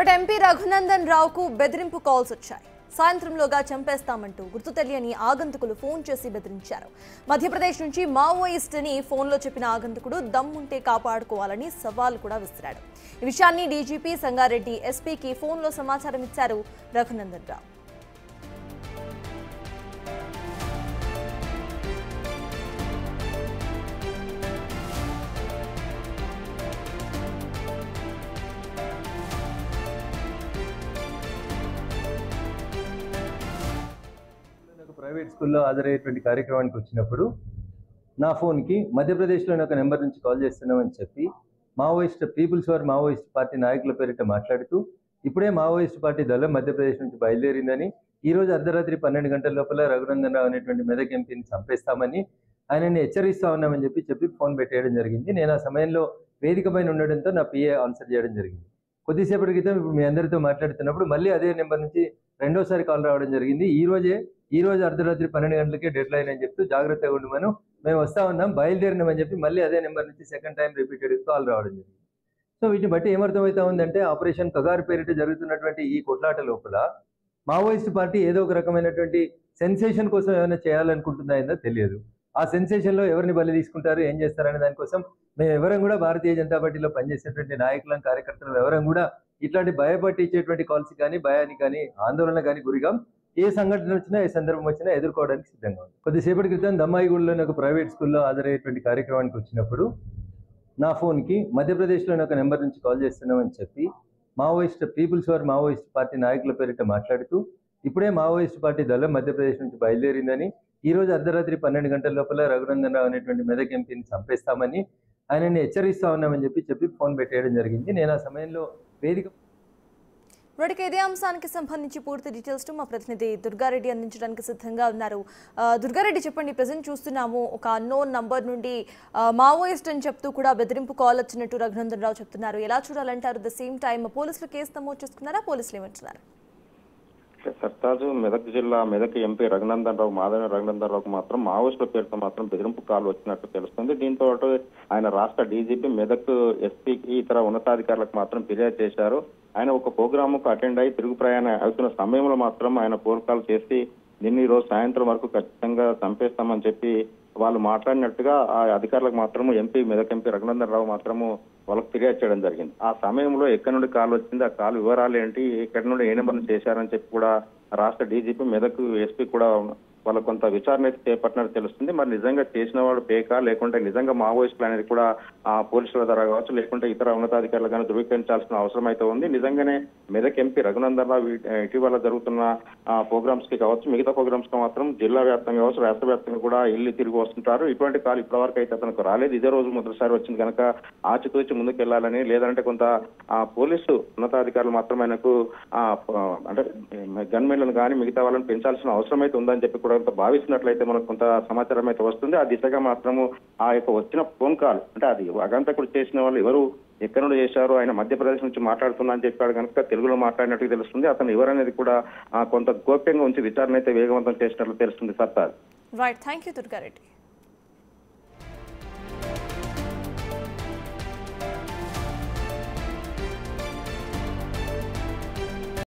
ఇటు ఎంపీ రఘునందన్ రావుకు బెదిరింపు కాల్స్ వచ్చాయి. సాయంత్రంలోగా చంపేస్తామంటూ గుర్తు తెలియని ఆగంతకులు ఫోన్ చేసి బెదిరించారు. మధ్యప్రదేశ్ నుంచి మావోయిస్ట్ అని ఫోన్లో చెప్పిన ఆగంతకుడు దమ్ముంటే కాపాడుకోవాలని సవాల్ కూడా విసిరాడు. ఈ విషయాన్ని డీజీపీ సంగారెడ్డి ఎస్పీకి ఫోన్లో సమాచారం ఇచ్చారు రఘునందన్ రావు. ప్రైవేట్ స్కూల్లో హాజరయ్యేటువంటి కార్యక్రమానికి వచ్చినప్పుడు నా ఫోన్కి మధ్యప్రదేశ్లోని ఒక నెంబర్ నుంచి కాల్ చేస్తున్నామని చెప్పి Maoist people's for Maoist party నాయకుల పేరిట మాట్లాడుతూ ఇప్పుడే మావోయిస్ట్ పార్టీ దళం మధ్యప్రదేశ్ నుంచి బయలుదేరిందని, ఈరోజు అర్ధరాత్రి 12 గంటల లోపల రఘునందన్ రావు అనేటువంటి మెదక్ ఎంపీని చంపేస్తామని ఆయనని హెచ్చరిస్తా ఉన్నామని చెప్పి ఫోన్ పెట్టేయడం జరిగింది. నేను ఆ సమయంలో వేదిక పైన ఉండడంతో నా పిఏ ఆన్సర్ చేయడం జరిగింది. కొద్దిసేపటి క్రితం ఇప్పుడు మీ అందరితో మాట్లాడుతున్నప్పుడు మళ్ళీ అదే నెంబర్ నుంచి రెండోసారి కాల్ రావడం జరిగింది. ఈ రోజు అర్ధరాత్రి 12 గంటలకే డెడ్ లైన్ అని చెప్తూ జాగ్రత్తగా ఉండమను, మేము వస్తా ఉన్నాం, బయలుదేరినామని చెప్పి మళ్ళీ అదే నెంబర్ నుంచి సెకండ్ టైం రిపీటెడ్ కాల్ రావడం జరిగింది. సో వీటిని బట్టి ఏమర్థమవుతా ఉందంటే ఆపరేషన్ కగారు పేరిట జరుగుతున్నటువంటి ఈ కొట్లాట లోపల మావోయిస్ట్ పార్టీ ఏదో ఒక రకమైనటువంటి సెన్సేషన్ కోసం ఏమైనా చేయాలనుకుంటుందో తెలియదు. ఆ సెన్సేషన్లో ఎవరిని బలి తీసుకుంటారు, ఏం చేస్తారనే దానికోసం మేము ఎవరం కూడా భారతీయ జనతా పార్టీలో పనిచేసేటువంటి నాయకులను, కార్యకర్తలు ఎవరం కూడా ఇట్లాంటి భయపట్టించేటువంటి కాల్స్ కానీ, భయానికి కానీ, ఆందోళన కానీ గురిగాం. ఏ సంఘటన వచ్చినా, ఏ సందర్భం వచ్చినా ఎదుర్కోవడానికి సిద్ధంగా ఉంది. కొద్దిసేపటి క్రితం దమ్మాయిగూడలోని ఒక ప్రైవేట్ స్కూల్లో హాజరయ్యేటువంటి కార్యక్రమానికి వచ్చినప్పుడు నా ఫోన్కి మధ్యప్రదేశ్లోని ఒక నెంబర్ నుంచి కాల్ చేస్తున్నామని చెప్పి Maoist people's for Maoist party నాయకుల పేరిట మాట్లాడుతూ ఇప్పుడే మావోయిస్ట్ పార్టీ దళం మధ్యప్రదేశ్ నుంచి బయలుదేరిందని, ఈరోజు అర్ధరాత్రి 12 గంటల లోపల రఘునందన్ రావు అనేటువంటి మెదక్ ఎంపీని చంపేస్తామని ఆయనని హెచ్చరిస్తా ఉన్నామని చెప్పి ఫోన్ పెట్టేయడం జరిగింది. నేను ఆ సమయంలో వేదిక ఇదే అంశానికి సంబంధించి పూర్తి డీటెయిల్స్ మా ప్రతినిధి దుర్గారెడ్డి అందించడానికి సిద్ధంగా ఉన్నారు. దుర్గారెడ్డి, చెప్పండి. ప్రజెంట్ చూస్తున్నాము ఒక అన్నోన్ నంబర్ నుండి మావోయిస్ట్ అని చెప్తూ కూడా బెదిరింపు కాల్ వచ్చినట్టు రఘునందన్ రావు చెప్తున్నారు. ఎలా చూడాలంటారు? ద సేమ్ టైం పోలీసులు కేసు నమోదు చేసుకున్నారా? పోలీసులు ఏమంటున్నారు? సర్తాజు మెదక్ జిల్లా మెదక్ ఎంపీ రఘునందన్ రావు, మాధవ రఘునందన్ రావుకు మాత్రం మావోయిస్టుల పేరుతో మాత్రం బెదిరింపు కాల్ వచ్చినట్టు తెలుస్తుంది. దీంతో ఆయన రాష్ట్ర డీజీపీ, మెదక్ ఎస్పీకి, ఇతర ఉన్నతాధికారులకు మాత్రం ఫిర్యాదు చేశారు. ఆయన ఒక ప్రోగ్రాముకు అటెండ్ అయి తిరుగు ప్రయాణం అవుతున్న సమయంలో మాత్రం ఆయన ఫోన్ కాల్ చేసి నిన్న ఈ రోజు సాయంత్రం వరకు ఖచ్చితంగా చంపేస్తామని చెప్పి వాళ్ళు మాట్లాడినట్టుగా ఆ అధికారులకు మాత్రము మెదక్ ఎంపీ రఘునందన్ రావు మాత్రము వాళ్ళకి ఫిర్యాదు చేయడం జరిగింది. ఆ సమయంలో ఎక్కడి నుండి కాల్ వచ్చింది, ఆ కాల్ వివరాలు ఏంటి, ఎక్కడి నుండి ఏ నెంబర్ చేశారని చెప్పి కూడా రాష్ట్ర డీజీపీ, మెదక్ ఎస్పీ కూడా వాళ్ళకు కొంత విచారణ అయితే చేపట్టినట్టు తెలుస్తుంది. మరి నిజంగా చేసిన వాడు పేకా లేకుంటే నిజంగా మావోయిస్టులు అనేది కూడా ఆ పోలీసుల ద్వారా కావచ్చు, లేకుంటే ఇతర ఉన్నతాధికారులు కానీ ధృవీకరించాల్సిన అవసరం అయితే ఉంది. నిజంగానే మెదక్ ఎంపీ రఘునందన్ రావు ఇటీవల జరుగుతున్న ప్రోగ్రామ్స్ కి కావచ్చు, మిగతా ప్రోగ్రామ్స్ కి మాత్రం జిల్లా వ్యాప్తంగా కావచ్చు, రాష్ట్ర వ్యాప్తంగా కూడా ఇల్లు తిరిగి వస్తుంటారు. ఇటువంటి కాల్ ఇప్పటివరకు అయితే అతనికి రాలేదు. ఇదే రోజు మొదటిసారి వచ్చింది కనుక ఆచితూచి ముందుకు వెళ్ళాలని, లేదంటే కొంత పోలీసు ఉన్నతాధికారులు మాత్రం ఆయనకు అంటే గన్మెన్లను కానీ మిగతా వాళ్ళని పెంచాల్సిన అవసరం అయితే ఉందని చెప్పి కూడా భావిస్తున్నట్లయితే మనకు కొంత సమాచారం అయితే వస్తుంది. ఆ దిశగా మాత్రము ఆ యొక్క వచ్చిన ఫోన్ కాల్ అంటే అది అగంతకుడు చేసిన వాళ్ళు ఎవరు, ఎక్కడి నుండి చేశారు, ఆయన మధ్యప్రదేశ్ నుంచి మాట్లాడుతున్నా అని చెప్పాడు కనుక తెలుగులో మాట్లాడినట్టు తెలుస్తుంది. అతను ఎవరనేది కూడా కొంత గోప్యంగా ఉంచి విచారణ అయితే వేగవంతం చేసినట్లు తెలుస్తుంది. Sartaj. Right, thank you Durga Reddy.